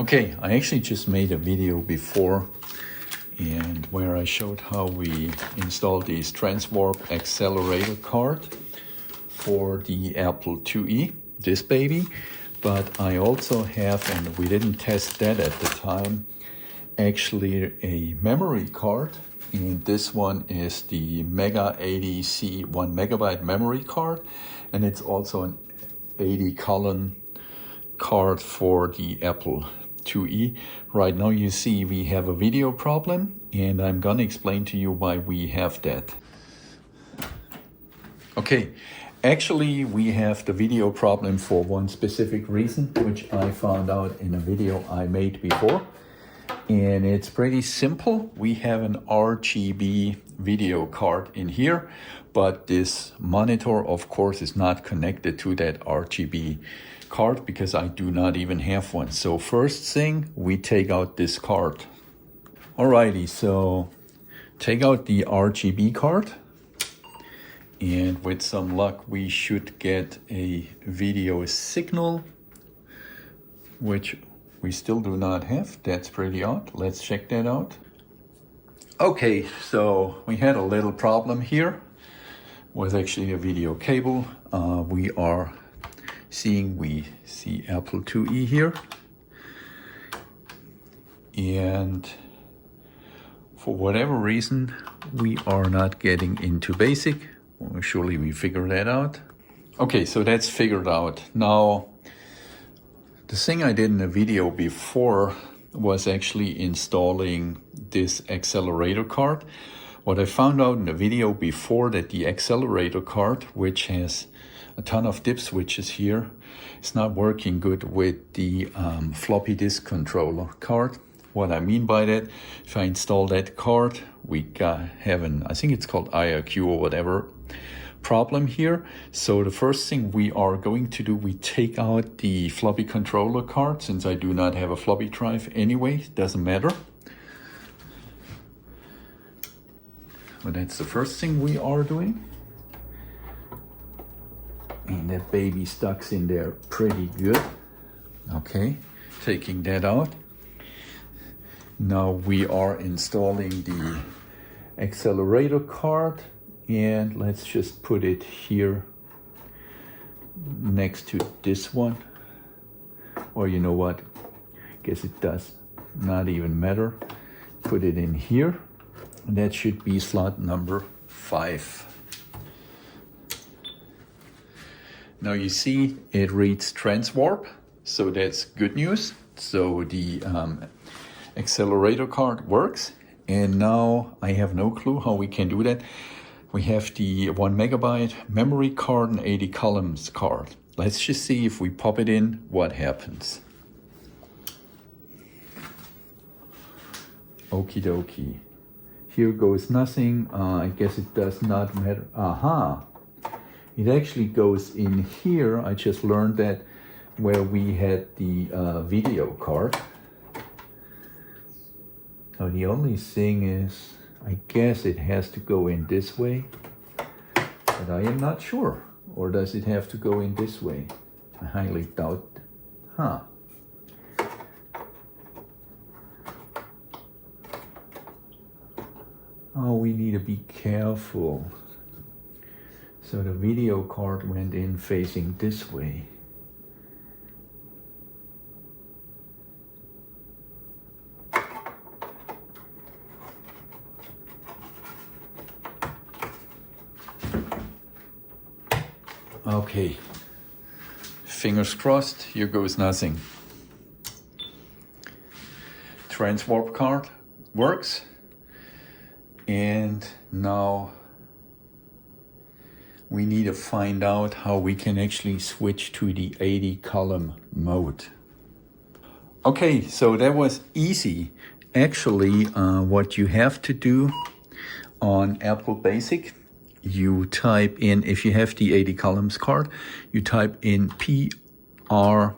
Okay, I actually just made a video before and where I showed how we installed this TransWarp accelerator card for the Apple IIe, this baby. But I also have, and we didn't test that at the time, actually a memory card. And this one is the Mega 80C 1 megabyte memory card. And it's also an 80 column card for the Apple IIe. Right now you see we have a video problem, and I'm gonna explain to you why we have that. Okay, actually we have the video problem for one specific reason, which I found out in a video I made before. And it's pretty simple. We have an RGB video card in here, but this monitor of course is not connected to that RGB card because I do not even have one. So first thing, we take out this card. Alrighty, so take out the RGB card, and with some luck we should get a video signal, which we still do not have. That's pretty odd. Let's check that out. Okay, so we had a little problem here with actually a video cable. We see Apple IIe here, and for whatever reason we are not getting into basic. Well, surely we figure that out. Okay, so that's figured out. Now the thing I did in the video before was actually installing this accelerator card. What I found out in the video before, that the accelerator card, which has a ton of dip switches here, is not working good with the floppy disk controller card. What I mean by that, if I install that card, we have an, I think it's called IRQ or whatever, problem here. So the first thing we are going to do, we take out the floppy controller card. Since I do not have a floppy drive anyway, doesn't matter. But that's the first thing we are doing. And that baby stuck's in there pretty good. Okay, taking that out. Now we are installing the accelerator card, and let's just put it here next to this one. Or you know what, guess it does not even matter. Put it in here, and that should be slot number 5. Now you see it reads TransWarp, so that's good news. So the accelerator card works, and now I have no clue how we can do that. We have the 1 megabyte memory card and 80 columns card. Let's just see if we pop it in, what happens. Okie dokie. Here goes nothing. I guess it does not matter. Aha! It actually goes in here. I just learned that where we had the video card. So the only thing is, I guess it has to go in this way, but I am not sure. Or does it have to go in this way? I highly doubt. Huh. Oh, we need to be careful. So the video card went in facing this way. Okay, fingers crossed, here goes nothing. TransWarp card works, and now we need to find out how we can actually switch to the 80 column mode. Okay, so that was easy. Actually, what you have to do on Apple Basic, you type in, if you have the 80 columns card, you type in PR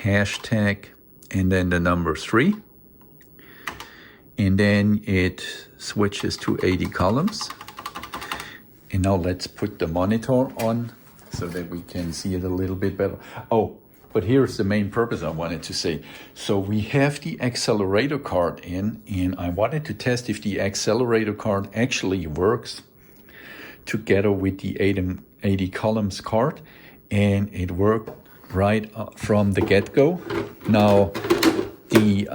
hashtag and then the number 3. And then it switches to 80 columns. And now let's put the monitor on so that we can see it a little bit better. Oh, But here's the main purpose I wanted to say. So we have the accelerator card in, and I wanted to test if the accelerator card actually works together with the 80 columns card, and it worked right from the get-go. Now, the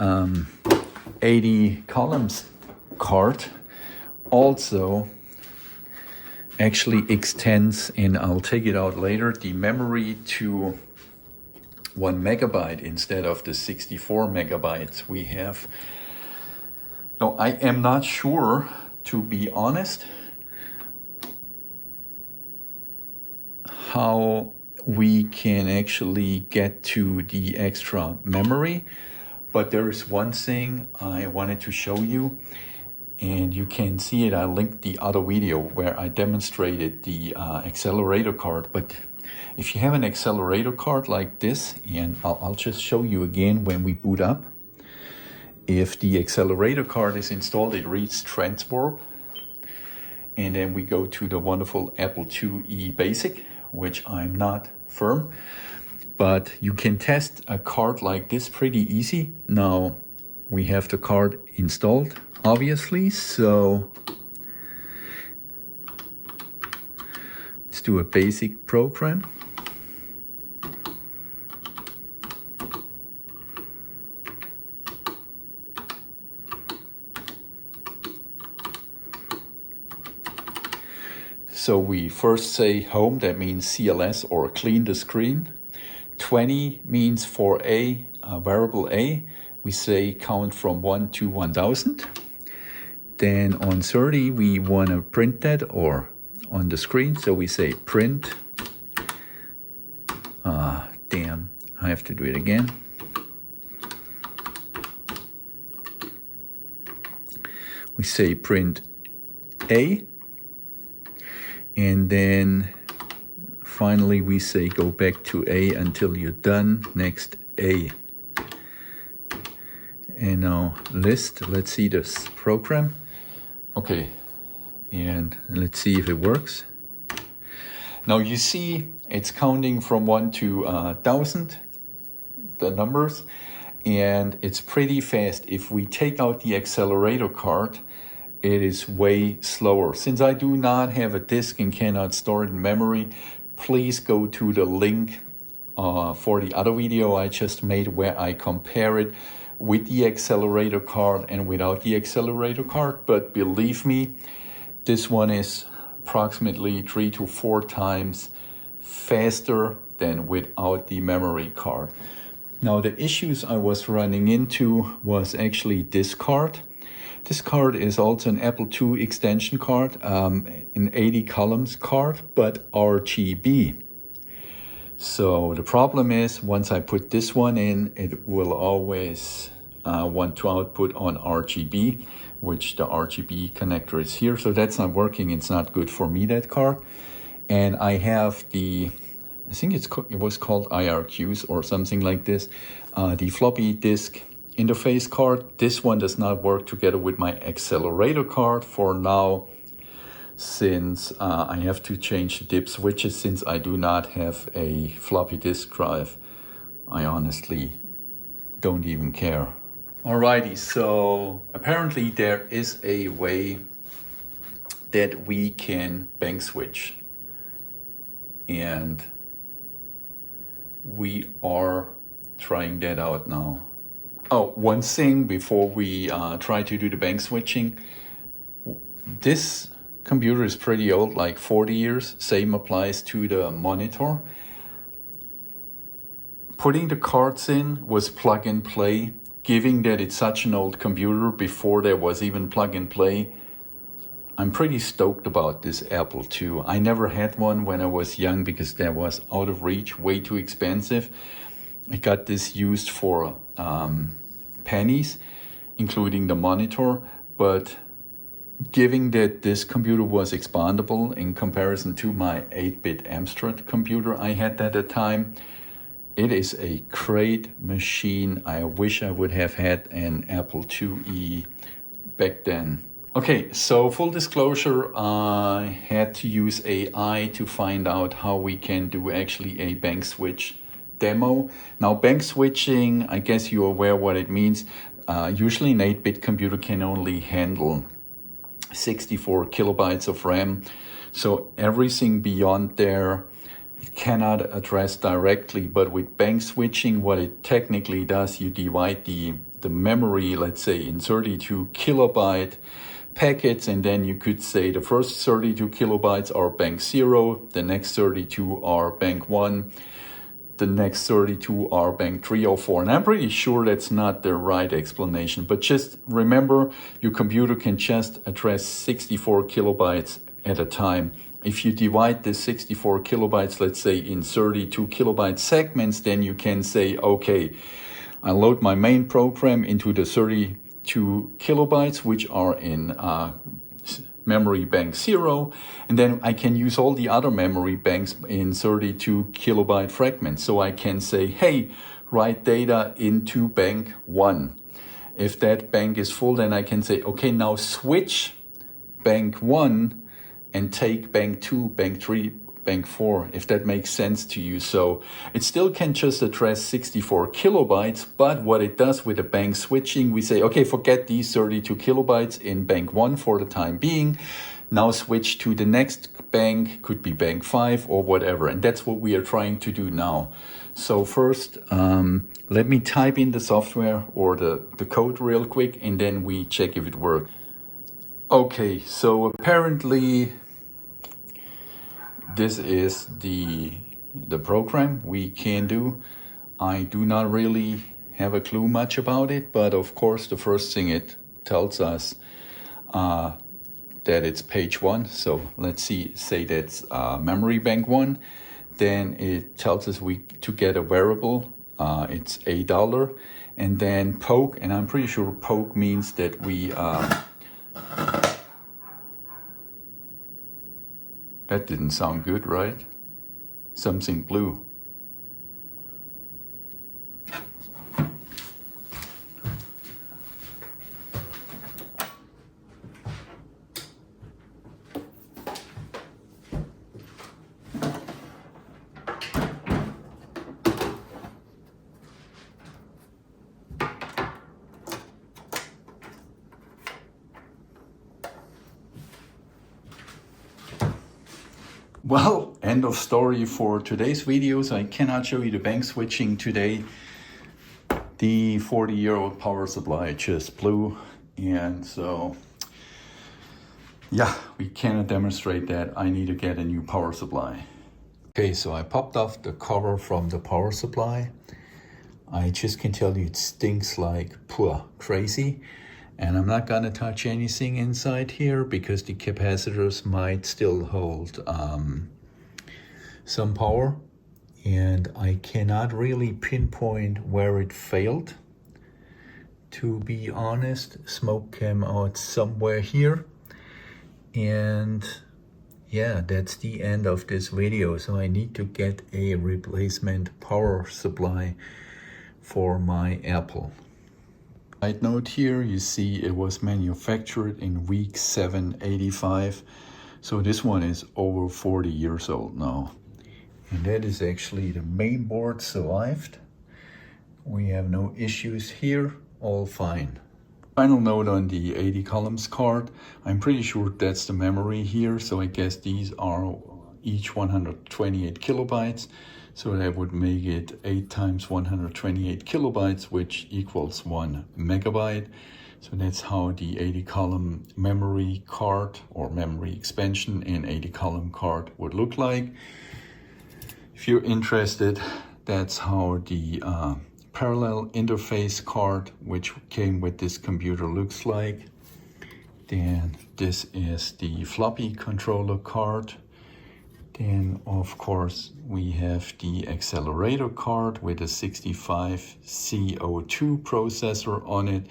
80 columns card also actually extends, and I'll take it out later, the memory to 1 megabyte instead of the 64 megabytes we have. Now, I am not sure, to be honest, how we can actually get to the extra memory, but there is one thing I wanted to show you, and you can see it. I linked the other video where I demonstrated the accelerator card. But if you have an accelerator card like this, and I'll just show you again when we boot up. If the accelerator card is installed, it reads TransWarp, and then we go to the wonderful Apple IIe Basic, which I'm not firm, but you can test a card like this pretty easy. Now we have the card installed, obviously, so let's do a basic program. So we first say home, that means CLS or clean the screen. 20 means for a variable A, we say count from 1 to 1000. Then on 30, we want to print that or on the screen, so we say print. Damn, I have to do it again. We say print A. And then finally we say go back to A until you're done. Next A. And now list, let's see this program. Okay, and let's see if it works. Now you see it's counting from 1 to 1000, the numbers, and it's pretty fast. If we take out the accelerator card, it is way slower. Since I do not have a disk and cannot store it in memory, please go to the link for the other video I just made where I compare it with the accelerator card and without the accelerator card. But believe me, this one is approximately 3 to 4 times faster than without the memory card. Now the issues I was running into was actually this card. This card is also an Apple II extension card, an 80 columns card, but RGB. So the problem is once I put this one in, it will always want to output on RGB, which the RGB connector is here. So that's not working. It's not good for me, that card. And I have the, I think it was called IRQs or something like this, the floppy disk interface card. This one does not work together with my accelerator card for now, since I have to change the dip switches. Since I do not have a floppy disk drive, I honestly don't even care. Alrighty, so apparently there is a way that we can bank switch, and we are trying that out now. Oh, one thing before we try to do the bank switching. This computer is pretty old, like 40 years. Same applies to the monitor. Putting the cards in was plug and play. Given that it's such an old computer, before there was even plug and play, I'm pretty stoked about this Apple II. I never had one when I was young because that was out of reach, way too expensive. I got this used for pennies, including the monitor, but given that this computer was expandable in comparison to my 8-bit Amstrad computer I had at the time, it is a great machine. I wish I would have had an Apple IIe back then. Okay, so full disclosure, I had to use AI to find out how we can do actually a bank switch demo. Now bank switching, I guess you're aware what it means. Usually an 8-bit computer can only handle 64 kilobytes of RAM. So everything beyond there it cannot address directly. But with bank switching, what it technically does, you divide the memory, let's say in 32 kilobyte packets, and then you could say the first 32 kilobytes are bank 0, the next 32 are bank 1, the next 32 are bank 3 or 4. And I'm pretty sure that's not the right explanation, but just remember your computer can just address 64 kilobytes at a time. If you divide the 64 kilobytes, let's say in 32 kilobyte segments, then you can say, okay, I load my main program into the 32 kilobytes, which are in memory bank 0, and then I can use all the other memory banks in 32 kilobyte fragments. So I can say, hey, write data into bank 1. If that bank is full, then I can say, okay, now switch bank 1 and take bank 2, bank 3, bank 4, if that makes sense to you. So it still can just address 64 kilobytes, but what it does with the bank switching, we say, okay, forget these 32 kilobytes in bank 1 for the time being. Now switch to the next bank, could be bank 5 or whatever. And that's what we are trying to do now. So first, let me type in the software or the code real quick, and then we check if it works. Okay, so apparently this is the program we can do. I do not really have a clue much about it, but of course the first thing it tells us that it's page 1. So let's say that's memory bank 1. Then it tells us to get a variable. It's $1, and then poke, and I'm pretty sure poke means that we that didn't sound good, right? Something blue. Well, end of story for today's videos. I cannot show you the bank switching today. The 40-year-old power supply just blew, and so yeah, we cannot demonstrate that. I need to get a new power supply. Okay, so I popped off the cover from the power supply. I just can tell you it stinks like crazy. And I'm not gonna touch anything inside here because the capacitors might still hold some power. And I cannot really pinpoint where it failed. To be honest, smoke came out somewhere here. And yeah, that's the end of this video. So I need to get a replacement power supply for my Apple. Side note here, you see it was manufactured in week 785. So this one is over 40 years old now. And that is actually the main board survived. We have no issues here, all fine. Final note on the 80 columns card. I'm pretty sure that's the memory here. So I guess these are each 128 kilobytes. So that would make it 8 times 128 kilobytes, which equals 1 megabyte. So that's how the 80 column memory card or memory expansion in 80 column card would look like. If you're interested, that's how the parallel interface card, which came with this computer, looks like. Then this is the floppy controller card. Then, of course, we have the accelerator card with a 65CO2 processor on it.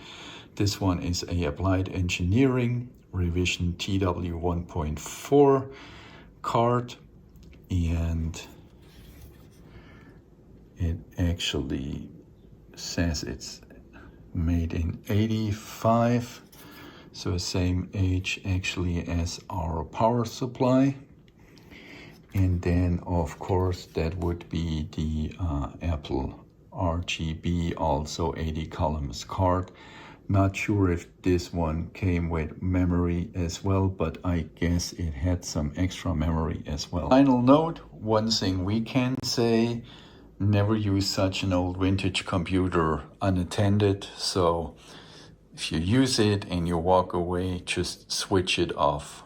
This one is a Applied Engineering revision TW 1.4 card. And it actually says it's made in 85. So same age actually as our power supply. And then, of course, that would be the Apple RGB, also 80 columns card. Not sure if this one came with memory as well, but I guess it had some extra memory as well. Final note, one thing we can say, never use such an old vintage computer unattended. So if you use it and you walk away, just switch it off.